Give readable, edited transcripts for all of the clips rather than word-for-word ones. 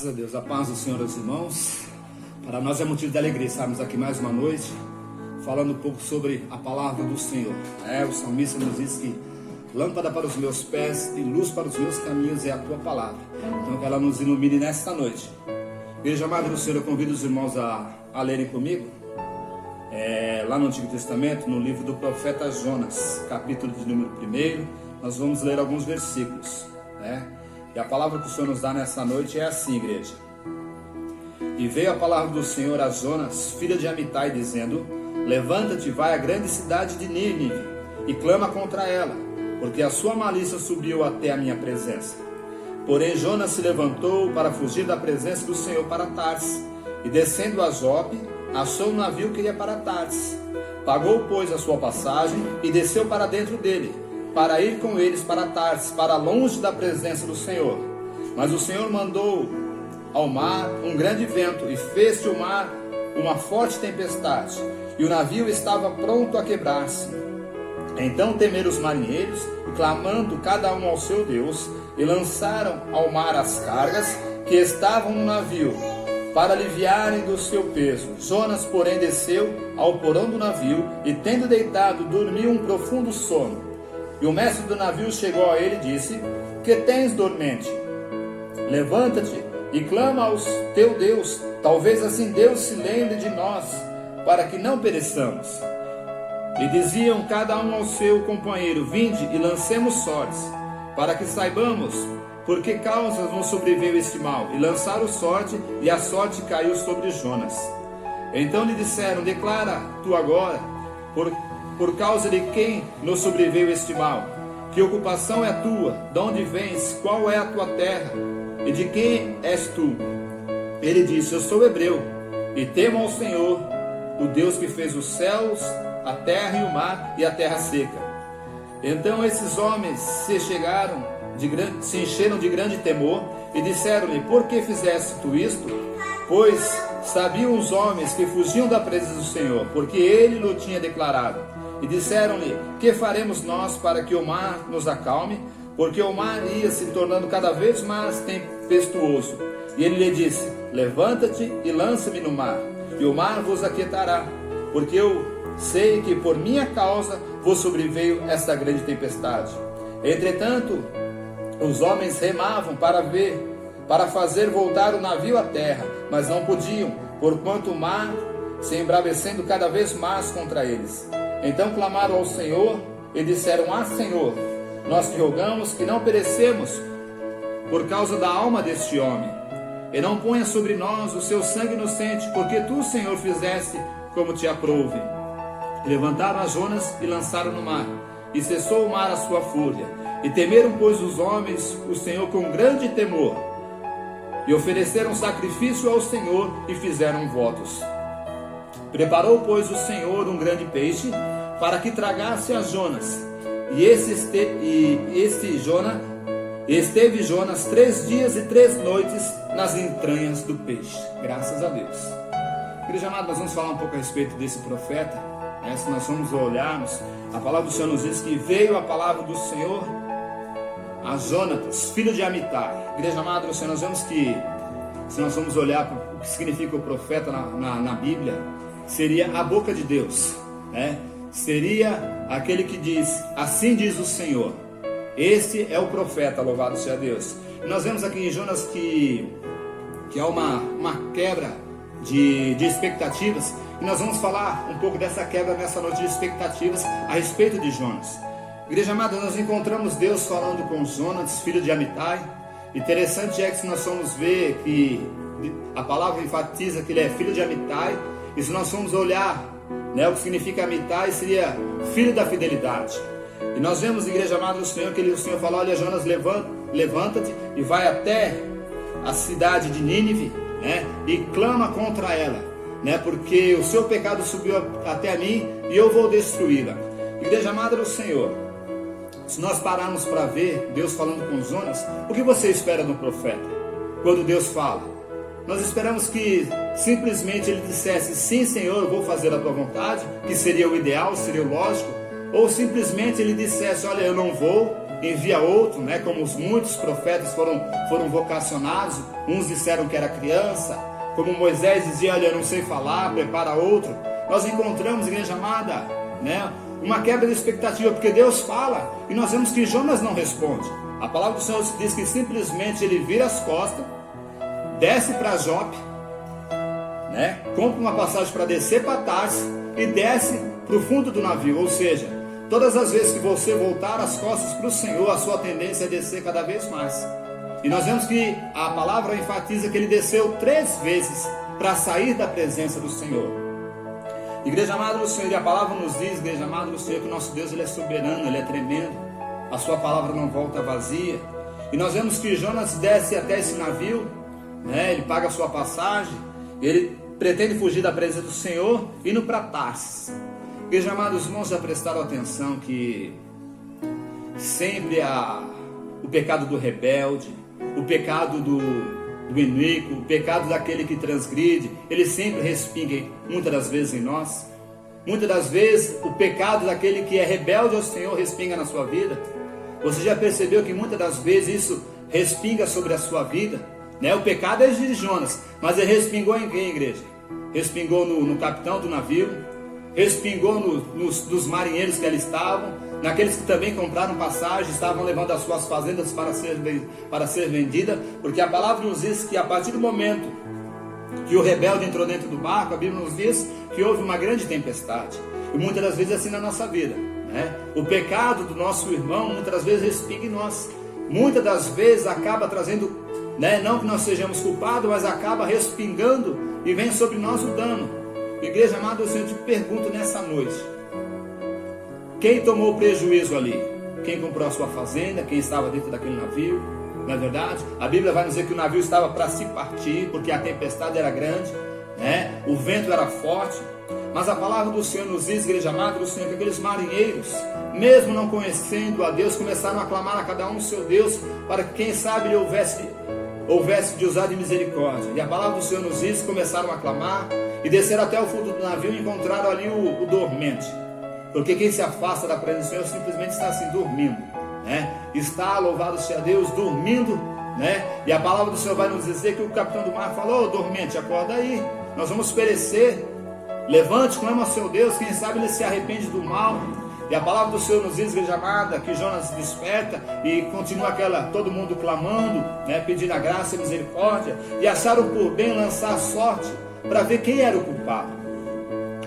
Graças a Deus, a paz do Senhor aos irmãos. Para nós é motivo de alegria estarmos aqui mais uma noite, falando um pouco sobre a palavra do Senhor. O salmista nos diz que lâmpada para os meus pés e luz para os meus caminhos é a tua palavra. Então que ela nos ilumine nesta noite. Igreja amada do Senhor, eu convido os irmãos a lerem comigo. Lá no Antigo Testamento, no livro do profeta Jonas, capítulo de número 1, nós vamos ler alguns versículos, E a palavra que o Senhor nos dá nessa noite é assim, igreja. E veio a palavra do Senhor a Jonas, filho de Amitai, dizendo: levanta-te, vai à grande cidade de Nínive, e clama contra ela, porque a sua malícia subiu até a minha presença. Porém Jonas se levantou para fugir da presença do Senhor para Tarsis, e descendo a Jope, achou um navio que ia para Tarsis. Pagou, pois, a sua passagem, e desceu para dentro dele, para ir com eles para Tarsis, para longe da presença do Senhor. Mas o Senhor mandou ao mar um grande vento, e fez-se o mar uma forte tempestade, e o navio estava pronto a quebrar-se. Então temeram os marinheiros, e clamando cada um ao seu Deus, e lançaram ao mar as cargas que estavam no navio, para aliviarem do seu peso. Jonas, porém, desceu ao porão do navio, e tendo deitado, dormiu um profundo sono. E o mestre do navio chegou a ele e disse: que tens, dormente? Levanta-te e clama ao teu Deus, talvez assim Deus se lembre de nós, para que não pereçamos. E diziam cada um ao seu companheiro: vinde e lancemos sortes, para que saibamos por que causas nos sobreveio este mal. E lançaram sorte, e a sorte caiu sobre Jonas. Então lhe disseram: declara tu agora, por causa de quem nos sobreveio este mal? Que ocupação é a tua? De onde vens? Qual é a tua terra? E de quem és tu? Ele disse: eu sou hebreu, e temo ao Senhor, o Deus que fez os céus, a terra e o mar e a terra seca. Então esses homens se encheram de grande temor, e disseram-lhe: por que fizeste tu isto? Pois sabiam os homens que fugiam da presença do Senhor, porque ele lhe tinha declarado. E disseram-lhe: que faremos nós para que o mar nos acalme? Porque o mar ia se tornando cada vez mais tempestuoso. E ele lhe disse: levanta-te e lança-me no mar, e o mar vos aquietará, porque eu sei que por minha causa vos sobreveio esta grande tempestade. Entretanto, os homens remavam para fazer voltar o navio à terra, mas não podiam, porquanto o mar se embravecendo cada vez mais contra eles. Então clamaram ao Senhor e disseram: Senhor, nós te rogamos que não perecemos por causa da alma deste homem, e não ponha sobre nós o seu sangue inocente, porque tu, Senhor, fizeste como te aprouve. Levantaram a Jonas e lançaram no mar, e cessou o mar a sua fúria. E temeram, pois, os homens o Senhor com grande temor, e ofereceram sacrifício ao Senhor e fizeram votos. Preparou, pois, o Senhor um grande peixe para que tragasse a Jonas. E esteve Jonas 3 dias e 3 noites nas entranhas do peixe. Graças a Deus. Igreja amada, nós vamos falar um pouco a respeito desse profeta. Se nós formos olharmos, a palavra do Senhor nos diz que veio a palavra do Senhor a Jonatas, filho de Amitai. Igreja amada do Senhor, nós vemos que, se nós formos olhar o que significa o profeta na Bíblia, seria a boca de Deus, Seria aquele que diz: assim diz o Senhor. Este é o profeta, louvado seja Deus. E nós vemos aqui em Jonas que há uma quebra de expectativas, e nós vamos falar um pouco dessa quebra nessa noite de expectativas a respeito de Jonas. Igreja amada, nós encontramos Deus falando com Jonas, filho de Amitai. Interessante é que, se nós formos ver que a palavra enfatiza que ele é filho de Amitai, e se nós formos olhar, o que significa Amitai, seria filho da fidelidade. E nós vemos, igreja amada do Senhor, que o Senhor fala: olha, Jonas, levanta-te e vai até a cidade de Nínive, e clama contra ela, porque o seu pecado subiu até mim e eu vou destruí-la. Igreja amada do Senhor, se nós pararmos para ver Deus falando com Jonas, o que você espera do profeta quando Deus fala? Nós esperamos que simplesmente ele dissesse: sim, Senhor, eu vou fazer a tua vontade, que seria o ideal, seria o lógico. ou simplesmente ele dissesse: olha, eu não vou, envia outro, né? Como os muitos profetas foram vocacionados, uns disseram que era criança, como Moisés dizia: olha, eu não sei falar, prepara outro. Nós encontramos, igreja amada, né, uma quebra de expectativa, porque Deus fala, e nós vemos que Jonas não responde. A palavra do Senhor diz que simplesmente ele vira as costas, desce para Jope, né, compra uma passagem para descer para Tarsis e desce para o fundo do navio. Ou seja, todas as vezes que você voltar as costas para o Senhor, a sua tendência é descer cada vez mais. E nós vemos que a palavra enfatiza que ele desceu 3 vezes para sair da presença do Senhor. Igreja amada do Senhor, e a palavra nos diz, igreja amada do Senhor, que o nosso Deus ele é soberano, ele é tremendo. A sua palavra não volta vazia. E nós vemos que Jonas desce até esse navio, né, ele paga a sua passagem, ele pretende fugir da presença do Senhor, indo para Tarsis. Igreja amada, os irmãos já prestaram atenção que sempre o pecado do rebelde, o pecado do iníquo, o pecado daquele que transgride, ele sempre respinga muitas das vezes em nós. Muitas das vezes o pecado daquele que é rebelde ao Senhor respinga na sua vida. Você já percebeu que muitas das vezes isso respinga sobre a sua vida, né? O pecado é de Jonas, mas ele respingou em quem, igreja? Respingou no capitão do navio, respingou nos marinheiros que ali estavam, naqueles que também compraram passagem, estavam levando as suas fazendas para ser vendida, porque a palavra nos diz que a partir do momento que o rebelde entrou dentro do barco, a Bíblia nos diz que houve uma grande tempestade. E muitas das vezes é assim na nossa vida, né? O pecado do nosso irmão muitas das vezes respinga em nós, muitas das vezes acaba trazendo, né, não que nós sejamos culpados, mas acaba respingando e vem sobre nós o dano. Igreja amada, eu te pergunto nessa noite: quem tomou prejuízo ali? Quem comprou a sua fazenda? Quem estava dentro daquele navio? Não é verdade? A Bíblia vai nos dizer que o navio estava para se partir, porque a tempestade era grande, né? O vento era forte. Mas a palavra do Senhor nos diz, igreja amada do Senhor, que aqueles marinheiros, mesmo não conhecendo a Deus, começaram a clamar a cada um o seu Deus, para que quem sabe ele houvesse de usar de misericórdia. E a palavra do Senhor nos diz que começaram a clamar e desceram até o fundo do navio e encontraram ali o dormente. Porque quem se afasta da presença do Senhor simplesmente está assim, dormindo, né? Está, louvado seja Deus, dormindo, né? E a palavra do Senhor vai nos dizer que o capitão do mar falou: dormente, acorda aí, nós vamos perecer. Levante, clama ao seu Deus, quem sabe ele se arrepende do mal. E a palavra do Senhor nos diz, igreja amada, que Jonas se desperta e continua todo mundo clamando, né, pedindo a graça e a misericórdia, e acharam por bem lançar a sorte para ver quem era o culpado.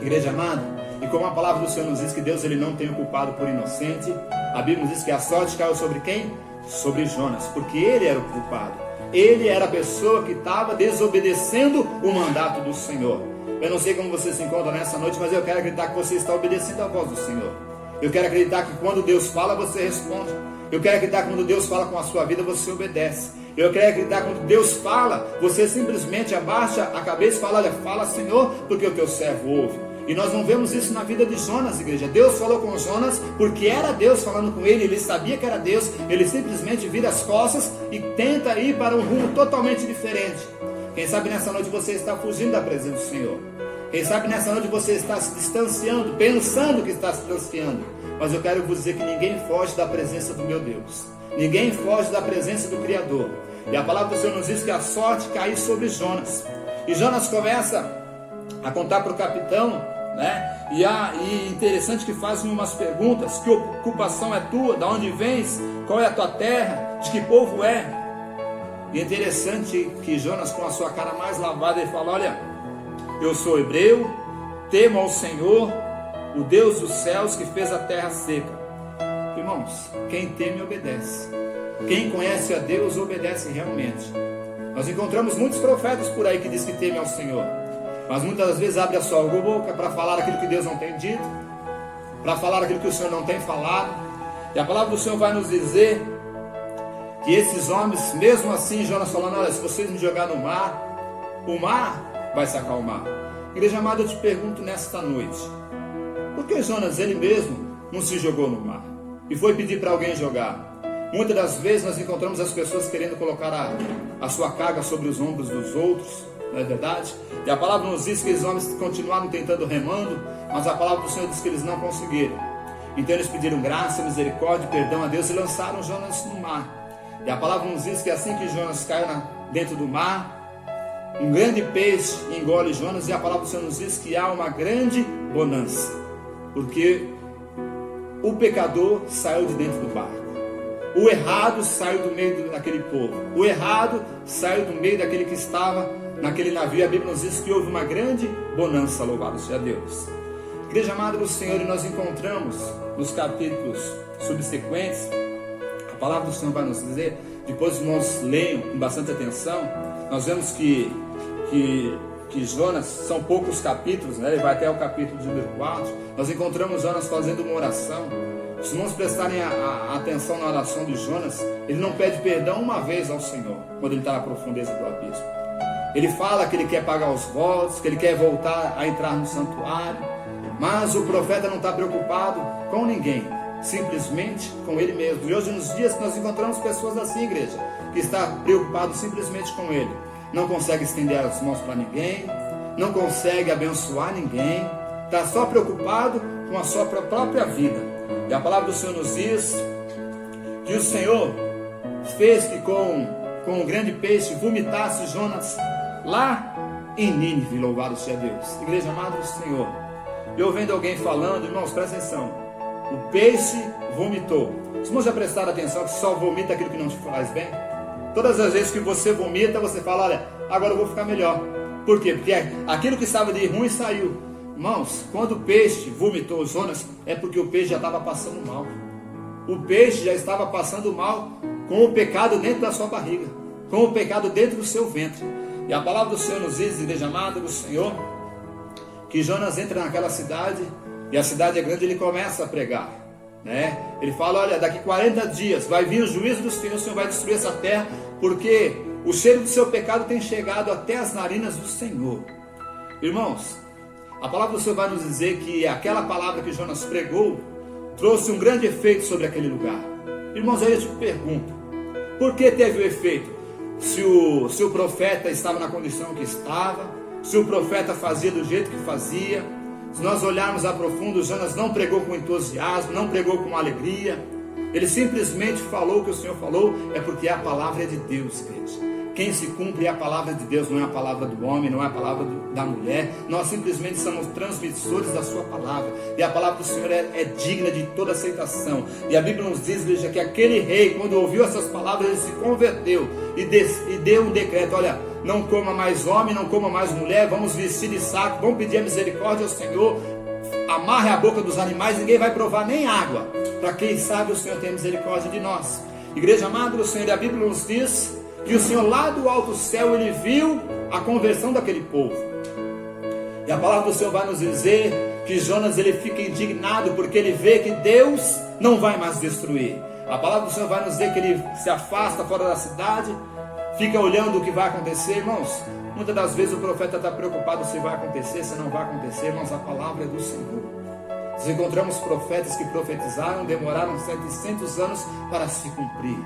Igreja amada, e como a palavra do Senhor nos diz que Deus ele não tem o culpado por inocente, a Bíblia nos diz que a sorte caiu sobre quem? Sobre Jonas, porque ele era o culpado. Ele era a pessoa que estava desobedecendo o mandato do Senhor. Eu não sei como você se encontra nessa noite, mas eu quero acreditar que você está obedecendo a voz do Senhor. Eu quero acreditar que quando Deus fala, você responde. Eu quero acreditar que quando Deus fala com a sua vida, você obedece. Eu quero acreditar que quando Deus fala, você simplesmente abaixa a cabeça e fala: olha, fala, Senhor, porque o teu servo ouve. E nós não vemos isso na vida de Jonas, igreja. Deus falou com Jonas porque era Deus falando com ele, ele sabia que era Deus. Ele simplesmente vira as costas e tenta ir para um rumo totalmente diferente. Quem sabe nessa noite você está fugindo da presença do Senhor. Quem sabe nessa noite você está se distanciando, pensando que está se distanciando. Mas eu quero vos dizer que ninguém foge da presença do meu Deus. Ninguém foge da presença do Criador. E a palavra do Senhor nos diz que a sorte caiu sobre Jonas. E Jonas começa a contar para o capitão, né? E interessante que fazem umas perguntas: que ocupação é tua? De onde vens? Qual é a tua terra? De que povo é? E é interessante que Jonas, com a sua cara mais lavada, ele fala: olha, eu sou hebreu, temo ao Senhor, o Deus dos céus que fez a terra seca. Irmãos, quem teme obedece. Quem conhece a Deus obedece realmente. Nós encontramos muitos profetas por aí que dizem que temem ao Senhor, mas muitas das vezes abre a sua boca para falar aquilo que Deus não tem dito, para falar aquilo que o Senhor não tem falado. E a palavra do Senhor vai nos dizer que esses homens, mesmo assim, Jonas falando: olha, se vocês me jogar no mar, o mar vai se acalmar. Igreja amada, eu te pergunto nesta noite: por que Jonas, ele mesmo, não se jogou no mar e foi pedir para alguém jogar? Muitas das vezes nós encontramos as pessoas querendo colocar a sua carga sobre os ombros dos outros, não é verdade? E a palavra nos diz que os homens continuaram tentando remando, mas a palavra do Senhor diz que eles não conseguiram. Então eles pediram graça, misericórdia, perdão a Deus e lançaram Jonas no mar. E a palavra nos diz que assim que Jonas caiu dentro do mar, um grande peixe engole Jonas, e a palavra do Senhor nos diz que há uma grande bonança, porque o pecador saiu de dentro do barco, o errado saiu do meio daquele povo, o errado saiu do meio daquele que estava naquele navio. A Bíblia nos diz que houve uma grande bonança, louvado seja Deus. Igreja amada do Senhor, e nós encontramos nos capítulos subsequentes, a palavra do Senhor vai nos dizer, depois nós leiam com bastante atenção, nós vemos que Jonas, são poucos capítulos, né? Ele vai até o capítulo de número 4, nós encontramos Jonas fazendo uma oração. Se não prestarem atenção na oração de Jonas, ele não pede perdão uma vez ao Senhor, quando ele está na profundeza do abismo. Ele fala que ele quer pagar os votos, que ele quer voltar a entrar no santuário, mas o profeta não está preocupado com ninguém, simplesmente com ele mesmo. E hoje nos dias nós encontramos pessoas assim, igreja, que está preocupado simplesmente com ele. Não consegue estender as mãos para ninguém, não consegue abençoar ninguém, está só preocupado com a sua própria vida. E a palavra do Senhor nos diz que o Senhor fez que com o grande peixe vomitasse Jonas lá em Nínive, louvado seja Deus. Igreja amada do Senhor, eu vendo alguém falando, irmãos, presta atenção, o peixe vomitou. Os irmãos já prestaram atenção que só vomita aquilo que não te faz bem? Todas as vezes que você vomita, você fala, olha, agora eu vou ficar melhor. Por quê? Porque aquilo que estava de ruim saiu. Irmãos, quando o peixe vomitou Jonas, é porque o peixe já estava passando mal. O peixe já estava passando mal com o pecado dentro da sua barriga, com o pecado dentro do seu ventre. E a palavra do Senhor nos diz, igreja amada do Senhor, que Jonas entra naquela cidade, e a cidade é grande, ele começa a pregar, né? Ele fala, olha, daqui 40 dias vai vir o juízo do Senhor, o Senhor vai destruir essa terra, porque o cheiro do seu pecado tem chegado até as narinas do Senhor. Irmãos, a palavra do Senhor vai nos dizer que aquela palavra que Jonas pregou trouxe um grande efeito sobre aquele lugar. Irmãos, aí eu te pergunto, por que teve o efeito? Se o profeta estava na condição que estava, se o profeta fazia do jeito que fazia, se nós olharmos a profundo, Jonas não pregou com entusiasmo, não pregou com alegria, ele simplesmente falou o que o Senhor falou, é porque a palavra é de Deus, igreja. Quem se cumpre é a palavra de Deus, não é a palavra do homem, não é a palavra da mulher. Nós simplesmente somos transmissores da sua palavra. E a palavra do Senhor é digna de toda aceitação. E a Bíblia nos diz, igreja, que aquele rei, quando ouviu essas palavras, ele se converteu e deu um decreto, olha, não coma mais homem, não coma mais mulher, vamos vestir de saco, vamos pedir a misericórdia ao Senhor, amarre a boca dos animais, ninguém vai provar nem água, para quem sabe o Senhor tem misericórdia de nós. Igreja amada do Senhor, e a Bíblia nos diz que o Senhor lá do alto céu, ele viu a conversão daquele povo. E a palavra do Senhor vai nos dizer que Jonas, ele fica indignado porque ele vê que Deus não vai mais destruir. A palavra do Senhor vai nos dizer que ele se afasta fora da cidade, fica olhando o que vai acontecer. Irmãos, muitas das vezes o profeta está preocupado se vai acontecer, se não vai acontecer, mas a palavra é do Senhor. Nós encontramos profetas que profetizaram, demoraram 700 anos para se cumprir.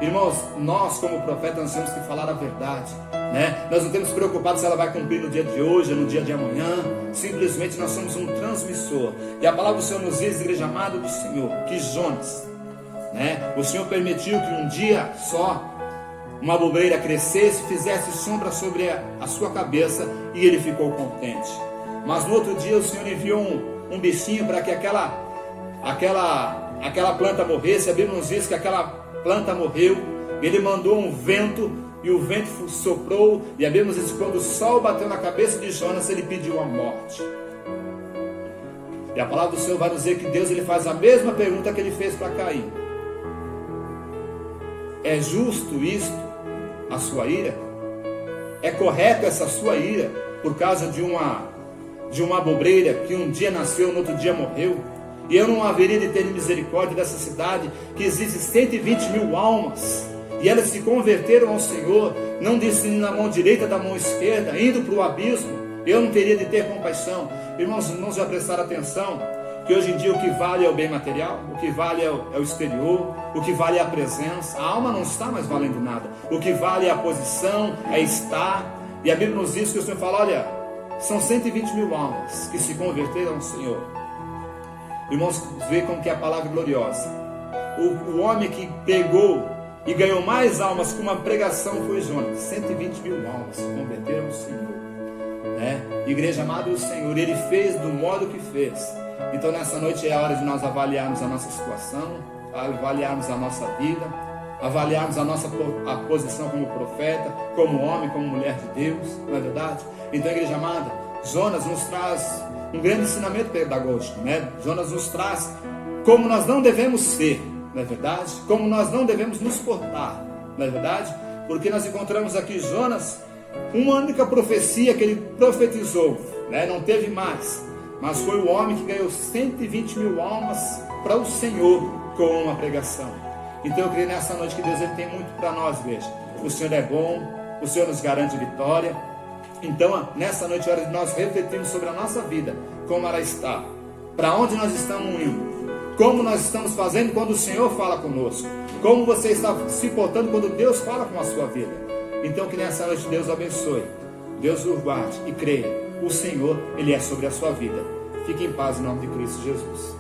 Irmãos, nós como profetas nós temos que falar a verdade, né? Nós não temos que preocupar se ela vai cumprir no dia de hoje, no dia de amanhã. Simplesmente nós somos um transmissor. E a palavra do Senhor nos diz, igreja amada do Senhor, que Jonas, né? O Senhor permitiu que um dia só uma abobreira crescesse, fizesse sombra sobre a sua cabeça, e ele ficou contente. Mas no outro dia o Senhor enviou um bichinho para que aquela planta morresse. A Bíblia nos diz que aquela planta morreu, ele mandou um vento, e o vento soprou, e a Bíblia nos diz que quando o sol bateu na cabeça de Jonas, ele pediu a morte. E a palavra do Senhor vai dizer que Deus, ele faz a mesma pergunta que ele fez para Caim: é justo isto, a sua ira? É correto essa sua ira por causa de uma abobreira que um dia nasceu, no outro dia morreu? E eu não haveria de ter misericórdia dessa cidade, que existe 120 mil almas, e elas se converteram ao Senhor, não discernindo na mão direita da mão esquerda, indo para o abismo. Eu não teria de ter compaixão? Irmãos já prestaram atenção que hoje em dia o que vale é o bem material, o que vale é o exterior, o que vale é a presença. A alma não está mais valendo nada. O que vale é a posição, é estar. E a Bíblia nos diz que o Senhor fala, olha, são 120 mil almas que se converteram ao Senhor. Irmãos, vê como que é a palavra gloriosa. O homem que pegou e ganhou mais almas com uma pregação foi Jonas. 120 mil almas se converteram ao Senhor, né? Igreja amada do Senhor, Ele fez do modo que fez. Então nessa noite é a hora de nós avaliarmos a nossa situação, avaliarmos a nossa vida, avaliarmos a posição como profeta, como homem, como mulher de Deus, não é verdade? Então, igreja amada, Jonas nos traz um grande ensinamento pedagógico, né? Jonas nos traz como nós não devemos ser, não é verdade? Como nós não devemos nos portar, não é verdade? Porque nós encontramos aqui Jonas, uma única profecia que ele profetizou, né? Não teve mais, mas foi o homem que ganhou 120 mil almas para o Senhor com uma pregação. Então eu creio nessa noite que Deus ele tem muito para nós, veja. O Senhor é bom, o Senhor nos garante vitória. Então nessa noite é hora de nós refletirmos sobre a nossa vida, como ela está, para onde nós estamos indo, como nós estamos fazendo quando o Senhor fala conosco, como você está se portando quando Deus fala com a sua vida. Então que nessa noite Deus abençoe, Deus o guarde e creia, o Senhor, Ele é sobre a sua vida. Fique em paz em nome de Cristo Jesus.